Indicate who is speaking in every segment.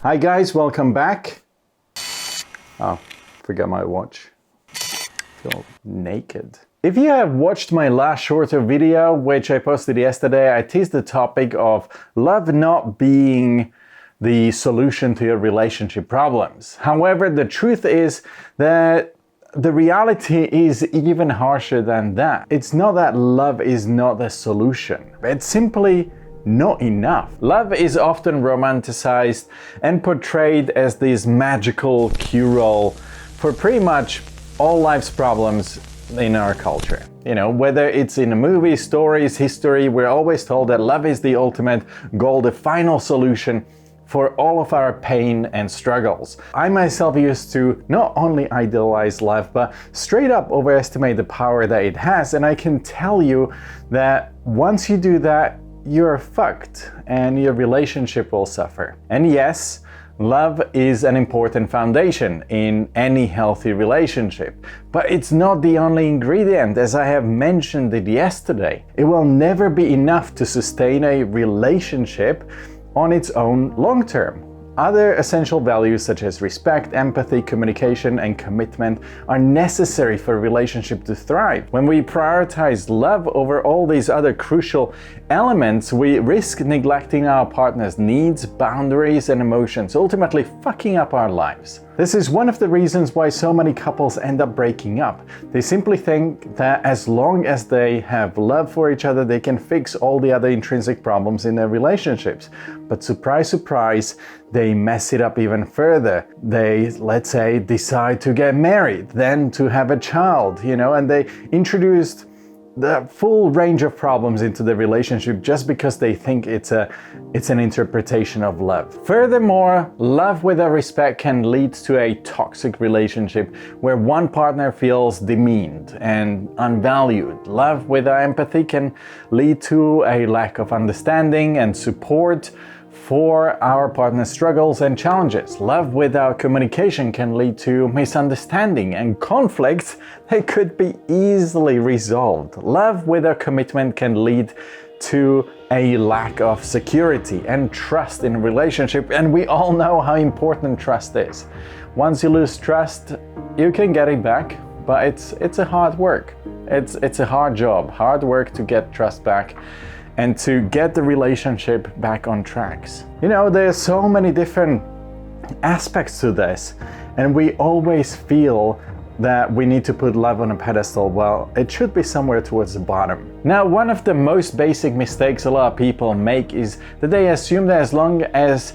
Speaker 1: Hi guys, welcome back. Oh, forgot my watch. Feel naked. If you have watched my last shorter video, which I posted yesterday, I teased the topic of love not being the solution to your relationship problems. However, the truth is that the reality is even harsher than that. It's not that love is not the solution. It's simply not enough. Love is often romanticized and portrayed as this magical cure-all for pretty much all life's problems in our culture. You know, whether it's in movies, stories, history, we're always told that love is the ultimate goal, the final solution for all of our pain and struggles. I myself used to not only idealize love, but straight up overestimate the power that it has. And I can tell you that once you do that, you're fucked and your relationship will suffer. And yes, love is an important foundation in any healthy relationship, but it's not the only ingredient. As I have mentioned it yesterday, it will never be enough to sustain a relationship on its own long term. Other essential values such as respect, empathy, communication, and commitment are necessary for a relationship to thrive. When we prioritize love over all these other crucial elements, we risk neglecting our partner's needs, boundaries, and emotions, ultimately fucking up our lives. This is one of the reasons why so many couples end up breaking up. They simply think that as long as they have love for each other, they can fix all the other intrinsic problems in their relationships. But surprise, surprise, they mess it up even further. They, let's say, decide to get married, then to have a child, and they introduced the full range of problems into the relationship just because they think it's an interpretation of love. Furthermore, love without respect can lead to a toxic relationship where one partner feels demeaned and unvalued. Love without empathy can lead to a lack of understanding and support for our partner's struggles and challenges. Love without communication can lead to misunderstanding and conflicts that could be easily resolved. Love without commitment can lead to a lack of security and trust in a relationship, and we all know how important trust is. Once you lose trust, you can get it back, but it's a hard work. It's a hard job, hard work to get trust back and to get the relationship back on tracks. There's so many different aspects to this, and we always feel that we need to put love on a pedestal. Well, it should be somewhere towards the bottom. Now, one of the most basic mistakes a lot of people make is that they assume that as long as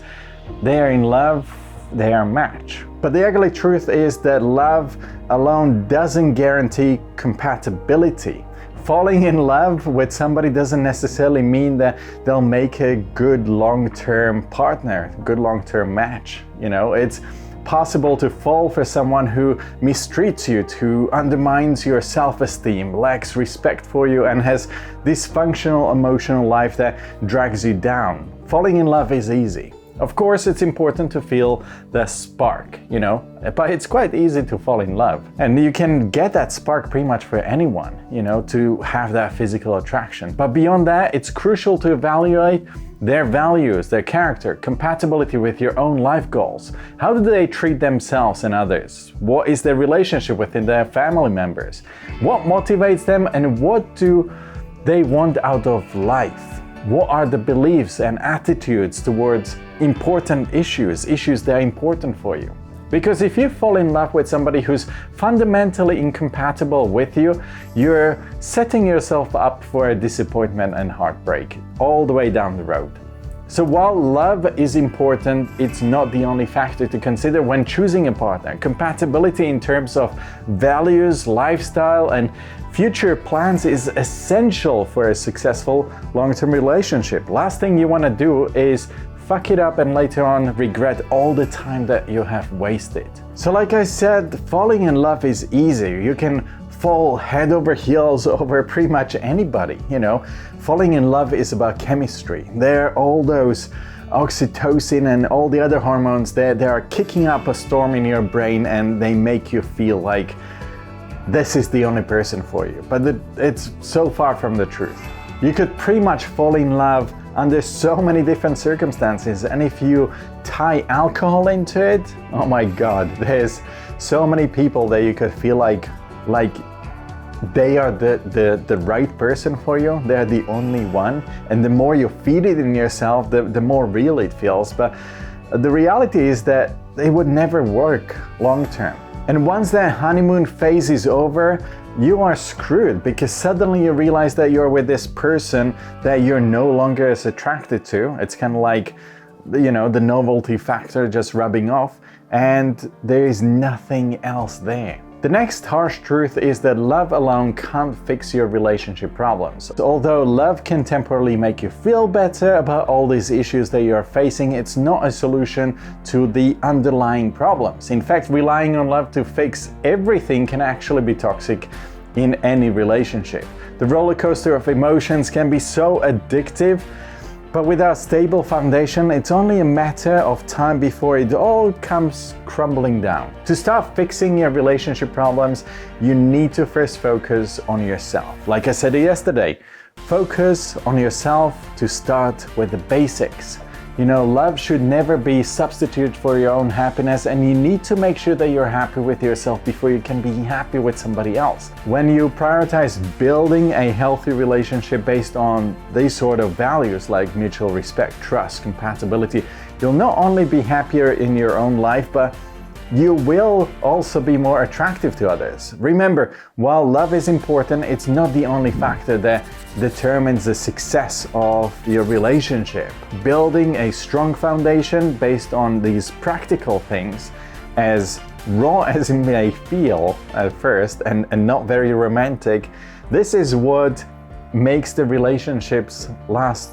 Speaker 1: they are in love, they are a match. But the ugly truth is that love alone doesn't guarantee compatibility. Falling in love with somebody doesn't necessarily mean that they'll make a good long-term partner, good long-term match. It's possible to fall for someone who mistreats you, who undermines your self-esteem, lacks respect for you, and has dysfunctional emotional life that drags you down. Falling in love is easy. Of course, it's important to feel the spark, but it's quite easy to fall in love. And you can get that spark pretty much for anyone, to have that physical attraction. But beyond that, it's crucial to evaluate their values, their character, compatibility with your own life goals. How do they treat themselves and others? What is their relationship within their family members? What motivates them, and what do they want out of life? What are the beliefs and attitudes towards important issues that are important for you? Because if you fall in love with somebody who's fundamentally incompatible with you, you're setting yourself up for a disappointment and heartbreak all the way down the road. So while love is important, it's not the only factor to consider when choosing a partner. Compatibility in terms of values, lifestyle, and future plans is essential for a successful long-term relationship. Last thing you want to do is fuck it up and later on regret all the time that you have wasted. So like I said, falling in love is easy. You can fall head over heels over pretty much anybody, Falling in love is about chemistry. There are all those oxytocin and all the other hormones that they are kicking up a storm in your brain, and they make you feel like this is the only person for you. But it's so far from the truth. You could pretty much fall in love under so many different circumstances. And if you tie alcohol into it, oh my God, there's so many people that you could feel like they are the right person for you. They're the only one. And the more you feed it in yourself, the more real it feels. But the reality is that it would never work long term. And once that honeymoon phase is over, you are screwed, because suddenly you realize that you're with this person that you're no longer as attracted to. It's kind of like, you know, the novelty factor just rubbing off, and there is nothing else there. The next harsh truth is that love alone can't fix your relationship problems. Although love can temporarily make you feel better about all these issues that you're facing, it's not a solution to the underlying problems. In fact, relying on love to fix everything can actually be toxic in any relationship. The roller coaster of emotions can be so addictive, but without stable foundation, it's only a matter of time before it all comes crumbling down. To start fixing your relationship problems, you need to first focus on yourself. Like I said yesterday, focus on yourself to start with the basics. You know, love should never be substitute for your own happiness, and you need to make sure that you're happy with yourself before you can be happy with somebody else. When you prioritize building a healthy relationship based on these sort of values like mutual respect, trust, compatibility, you'll not only be happier in your own life, but you will also be more attractive to others. Remember, while love is important, it's not the only factor that determines the success of your relationship. Building a strong foundation based on these practical things, as raw as it may feel at first and not very romantic, this is what makes the relationships last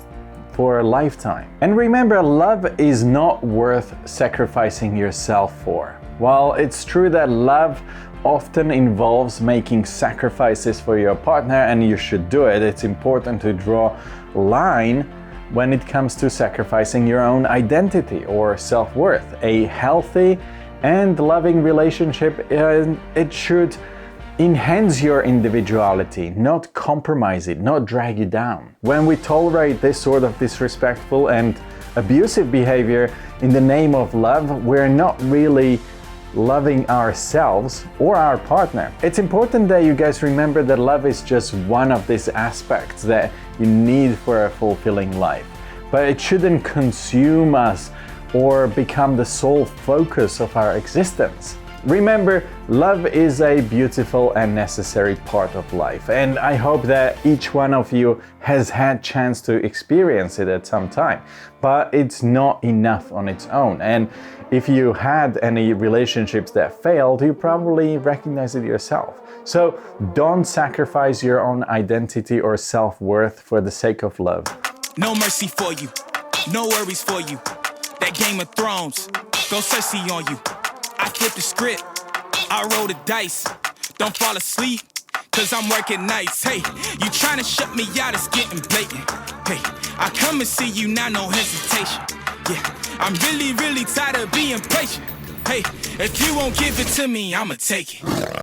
Speaker 1: for a lifetime. And remember, love is not worth sacrificing yourself for. While it's true that love often involves making sacrifices for your partner, and you should do it, it's important to draw a line when it comes to sacrificing your own identity or self-worth. A healthy and loving relationship, it should enhance your individuality, not compromise it, not drag you down. When we tolerate this sort of disrespectful and abusive behavior in the name of love, we're not really loving ourselves or our partner. It's important that you guys remember that love is just one of these aspects that you need for a fulfilling life. But it shouldn't consume us or become the sole focus of our existence. Remember, love is a beautiful and necessary part of life, and I hope that each one of you has had chance to experience it at some time. But it's not enough on its own, and if you had any relationships that failed, you probably recognize it yourself. So don't sacrifice your own identity or self-worth for the sake of love.
Speaker 2: No mercy for you, no worries for you. That Game of Thrones, go Cersei on you. I flip the script, I roll the dice. Don't fall asleep, cause I'm working nights. Hey, you tryna shut me out, it's getting blatant. Hey, I come and see you now, no hesitation. Yeah, I'm really tired of being patient. Hey, if you won't give it to me, I'ma take it.